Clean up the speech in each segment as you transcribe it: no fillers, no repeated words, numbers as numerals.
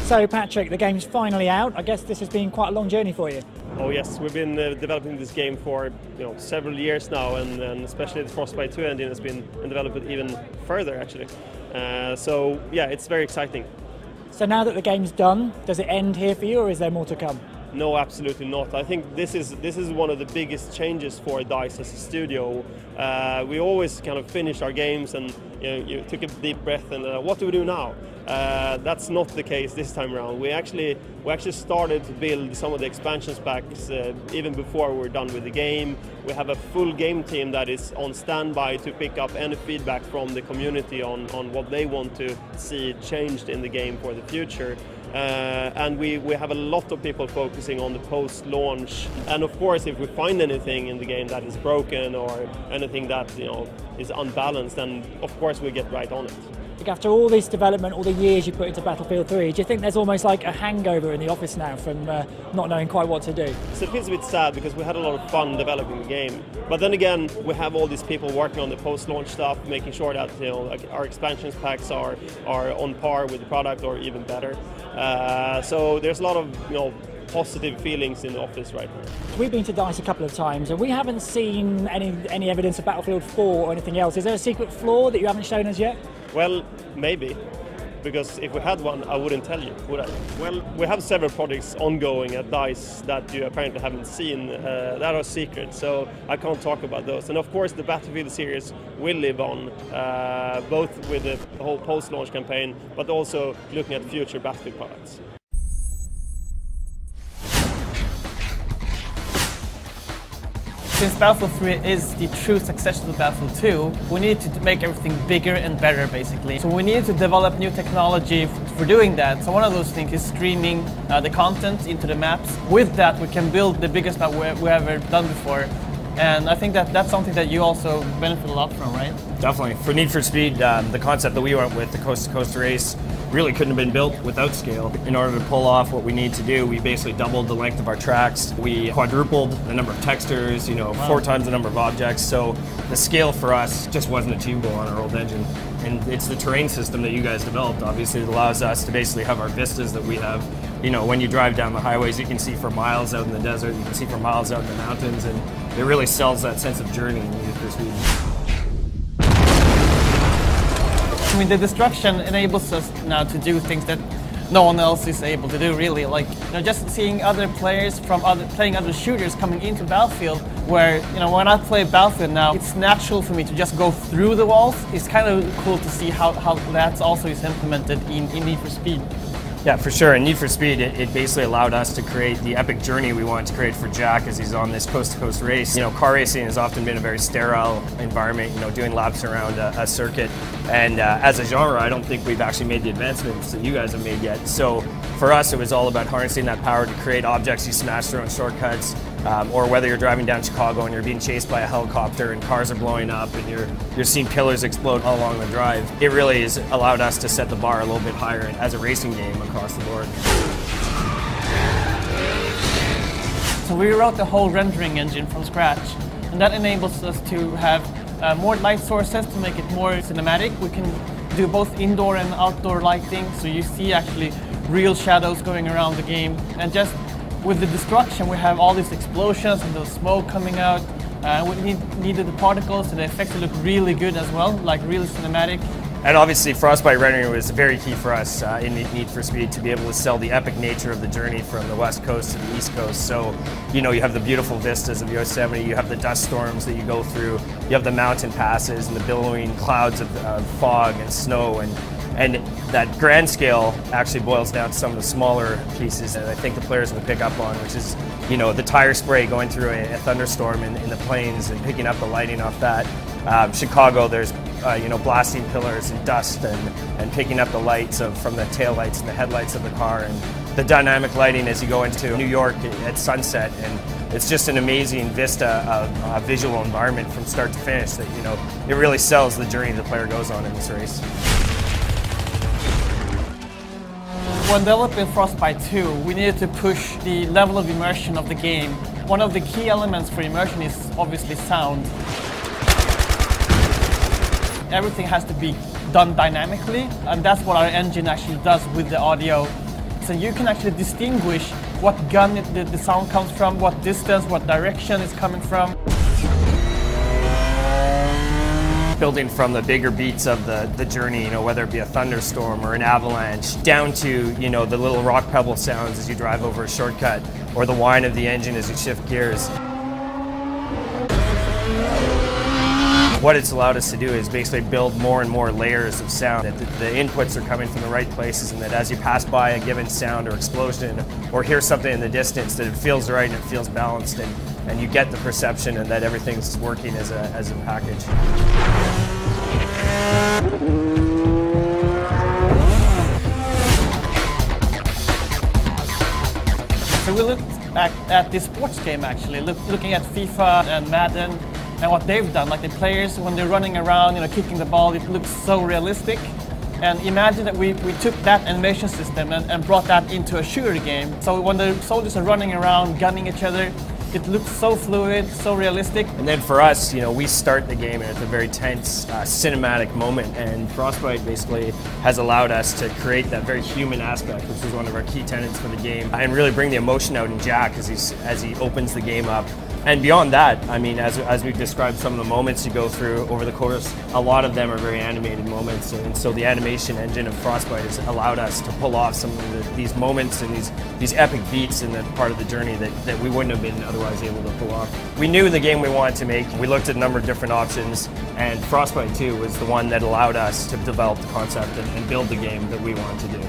So Patrick, the game's finally out. I guess this has been quite a long journey for you. Oh yes, we've been developing this game for several years now, and especially the Frostbite 2 engine has been developed even further actually. So yeah, it's very exciting. So now that the game's done, does it end here for you, or is there more to come? No, absolutely not. I think this is one of the biggest changes for DICE as a studio. We always kind of finished our games and you took a deep breath and what do we do now? That's not the case this time around. We actually started to build some of the expansion packs even before we're done with the game. We have a full game team that is on standby to pick up any feedback from the community on what they want to see changed in the game for the future. And we have a lot of people focusing on the post-launch. And of course, if we find anything in the game that is broken or anything that is unbalanced, then of course we get right on it. After all this development, all the years you put into Battlefield 3, do you think there's almost like a hangover in the office now from not knowing quite what to do? So it feels a bit sad because we had a lot of fun developing the game. But then again, we have all these people working on the post-launch stuff, making sure that our expansion packs are on par with the product or even better. So there's a lot of positive feelings in the office right now. We've been to DICE a couple of times and we haven't seen any evidence of Battlefield 4 or anything else. Is there a secret flaw that you haven't shown us yet? Well, maybe, because if we had one, I wouldn't tell you, would I? Well, we have several projects ongoing at DICE that you apparently haven't seen that are secret, so I can't talk about those. And of course, the Battlefield series will live on, both with the whole post-launch campaign, but also looking at future Battlefield products. Since Battlefield 3 is the true successor to Battlefield 2, we need to make everything bigger and better, basically. So we need to develop new technology for doing that. So one of those things is streaming the content into the maps. With that, we can build the biggest map we've ever done before. And I think that's something that you also benefit a lot from, right? Definitely. For Need for Speed, the concept that we went with, the coast-to-coast race, really couldn't have been built without scale. In order to pull off what we need to do, we basically doubled the length of our tracks. We quadrupled the number of textures, wow. 4 times the number of objects. So the scale for us just wasn't achievable on our old engine. And it's the terrain system that you guys developed, obviously, that allows us to basically have our vistas that we have. When you drive down the highways, you can see for miles out in the desert, you can see for miles out in the mountains, and it really sells that sense of journey in Need for Speed. I mean, the destruction enables us now to do things that no one else is able to do, really. Like, just seeing other players from playing other shooters coming into Battlefield, where, when I play Battlefield now, it's natural for me to just go through the walls. It's kind of cool to see how that also is implemented in Need for Speed. Yeah, for sure. In Need for Speed, it basically allowed us to create the epic journey we wanted to create for Jack as he's on this coast-to-coast race. Car racing has often been a very sterile environment, doing laps around a circuit. And as a genre, I don't think we've actually made the advancements that you guys have made yet. So for us, it was all about harnessing that power to create objects you smash through on shortcuts, or whether you're driving down Chicago and you're being chased by a helicopter and cars are blowing up and you're seeing pillars explode all along the drive. It really has allowed us to set the bar a little bit higher as a racing game across the board. So we wrote the whole rendering engine from scratch, and that enables us to have more light sources to make it more cinematic. We can do both indoor and outdoor lighting, so you see actually real shadows going around the game. And just with the destruction, we have all these explosions and the smoke coming out. We needed the particles, so the effects look really good as well, like really cinematic. And obviously, Frostbite rendering was very key for us in Need for Speed to be able to sell the epic nature of the journey from the West Coast to the East Coast. So, you have the beautiful vistas of Yosemite, you have the dust storms that you go through, you have the mountain passes and the billowing clouds of fog and snow, and that grand scale actually boils down to some of the smaller pieces that I think the players would pick up on, which is, the tire spray going through a thunderstorm in the plains and picking up the lighting off that. Chicago, there's blasting pillars and dust and picking up the lights from the taillights and the headlights of the car, and the dynamic lighting as you go into New York at sunset. And it's just an amazing vista of visual environment from start to finish that, it really sells the journey the player goes on in this race. When developing Frostbite 2, we needed to push the level of immersion of the game. One of the key elements for immersion is obviously sound. Everything has to be done dynamically, and that's what our engine actually does with the audio. So you can actually distinguish what gun the sound comes from, what distance, what direction it's coming from. Building from the bigger beats of the journey, whether it be a thunderstorm or an avalanche, down to, the little rock pebble sounds as you drive over a shortcut, or the whine of the engine as you shift gears. What it's allowed us to do is basically build more and more layers of sound, that the inputs are coming from the right places, and that as you pass by a given sound or explosion or hear something in the distance, that it feels right and it feels balanced, and you get the perception and that everything's working as a package. So we looked at this sports game actually, looking at FIFA and Madden and what they've done. Like the players, when they're running around, kicking the ball, it looks so realistic. And imagine that we took that animation system and brought that into a shooter game. So when the soldiers are running around, gunning each other, it looks so fluid, so realistic. And then for us, we start the game at a very tense, cinematic moment, and Frostbite basically has allowed us to create that very human aspect, which is one of our key tenets for the game, and really bring the emotion out in Jack as he opens the game up. And beyond that, I mean, as we've described some of the moments you go through over the course, a lot of them are very animated moments, and so the animation engine of Frostbite has allowed us to pull off some of these moments and these epic beats in the part of the journey that we wouldn't have been otherwise able to pull off. We knew the game we wanted to make. We looked at a number of different options, and Frostbite 2 was the one that allowed us to develop the concept and build the game that we wanted to do.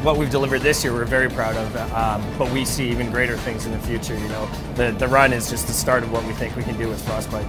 What we've delivered this year we're very proud of, but we see even greater things in the future. The run is just the start of what we think we can do with Frostbite.